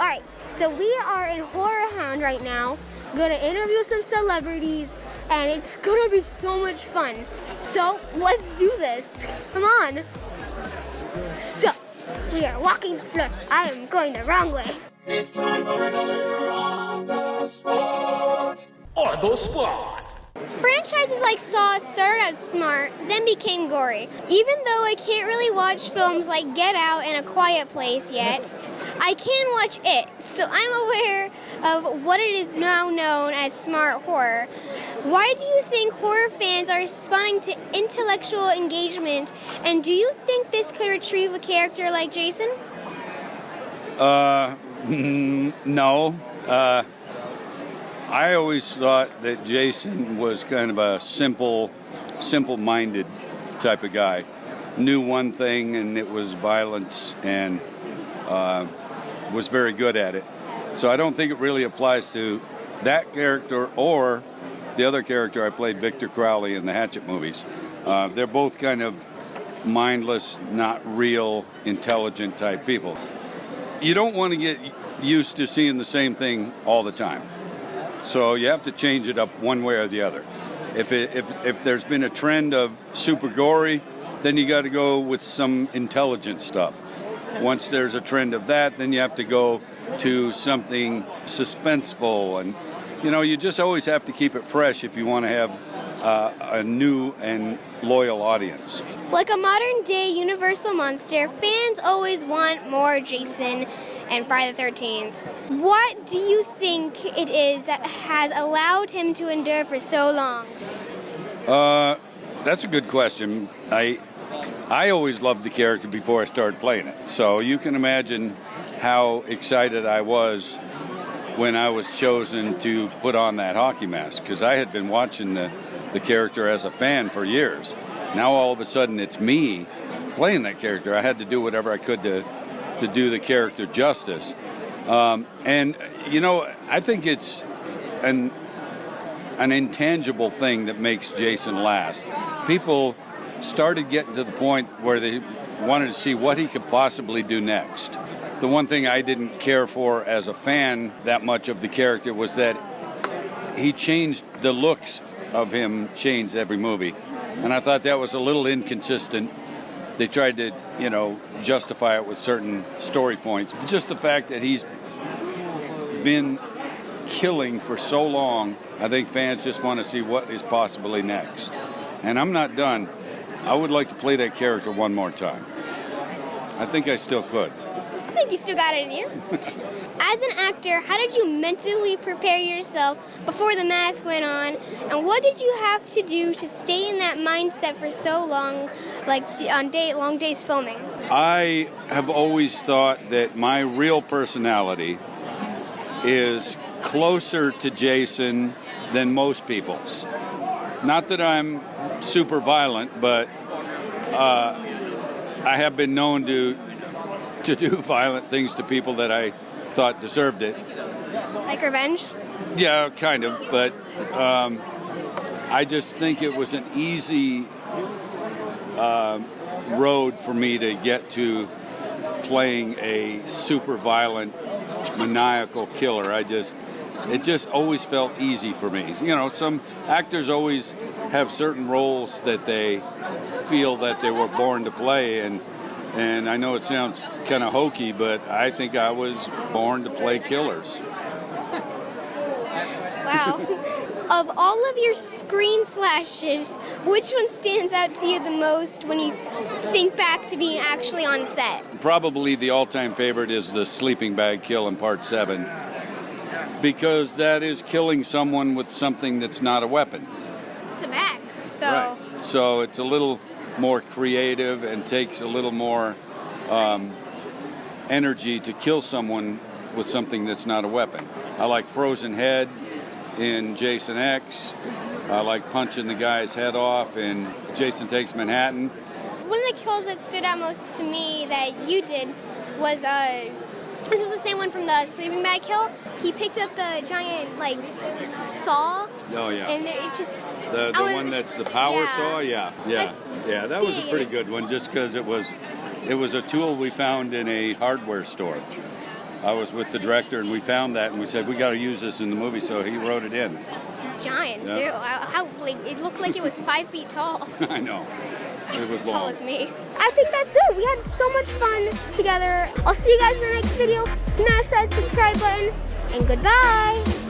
Alright, so we are in HorrorHound right now. Gonna interview some celebrities, and it's gonna be so much fun. So, let's do this. Come on. So, we are walking the floor. I am going the wrong way. It's time for another On the Spot. On the Spot. Franchises like Saw started out smart, then became gory. Even though I can't really watch films like Get Out and A Quiet Place yet, I can watch it, so I'm aware of what it is now known as smart horror. Why do you think horror fans are responding to intellectual engagement, and do you think this could retrieve a character like Jason? No. I always thought that Jason was kind of a simple-minded type of guy. Knew one thing, and it was violence, and was very good at it. So I don't think it really applies to that character or the other character I played, Victor Crowley, in the Hatchet movies. They're both kind of mindless, not real, intelligent type people. You don't want to get used to seeing the same thing all the time. So you have to change it up one way or the other. If there's been a trend of super gory, then you got to go with some intelligent stuff. Once there's a trend of that, then you have to go to something suspenseful. And, you just always have to keep it fresh if you want to have a new and loyal audience. Like a modern-day Universal monster, fans always want more Jason and Friday the 13th. What do you think it is that has allowed him to endure for so long? That's a good question. I always loved the character before I started playing it. So you can imagine how excited I was when I was chosen to put on that hockey mask, because I had been watching the character as a fan for years. Now all of a sudden it's me playing that character. I had to do whatever I could to do the character justice. And, I think it's an intangible thing that makes Jason last. People started getting to the point where they wanted to see what he could possibly do next. The one thing I didn't care for as a fan that much of the character was that he changed, the looks of him changed every movie. And I thought that was a little inconsistent. They tried to, justify it with certain story points. Just the fact that he's been killing for so long, I think fans just want to see what is possibly next. And I'm not done. I would like to play that character one more time. I think I still could. I think you still got it in you. As an actor, how did you mentally prepare yourself before the mask went on? And what did you have to do to stay in that mindset for so long, like on long days filming? I have always thought that my real personality is closer to Jason than most people's. Not that I'm super violent, but I have been known to do violent things to people that I thought deserved it. Like revenge? Yeah, kind of, but I just think it was an easy road for me to get to playing a super violent, maniacal killer. It just always felt easy for me. Some actors always have certain roles that they feel that they were born to play, and I know it sounds kind of hokey, but I think I was born to play killers. Wow. Of all of your screen slashes, which one stands out to you the most when you think back to being actually on set? Probably the all-time favorite is the sleeping bag kill in Part 7, because that is killing someone with something that's not a weapon. It's a bag, so... Right. So it's a little more creative and takes a little more energy to kill someone with something that's not a weapon. I like Frozen Head in Jason X. I like punching the guy's head off in Jason Takes Manhattan. One of the kills that stood out most to me that you did was, this was the same one from the sleeping bag kill. He picked up the giant, saw. Oh, yeah. And it just... The one that's the power saw? Yeah. Yeah, that was a pretty good one just because it was a tool we found in a hardware store. I was with the director, and we found that, and we said, we got to use this in the movie, so he wrote it in. Giant, Yeah. too. How, like, it looked like it was 5 feet tall. I know. It was As tall long. as me. I think that's it. We had so much fun together. I'll see you guys in the next video. Smash that subscribe button, and goodbye.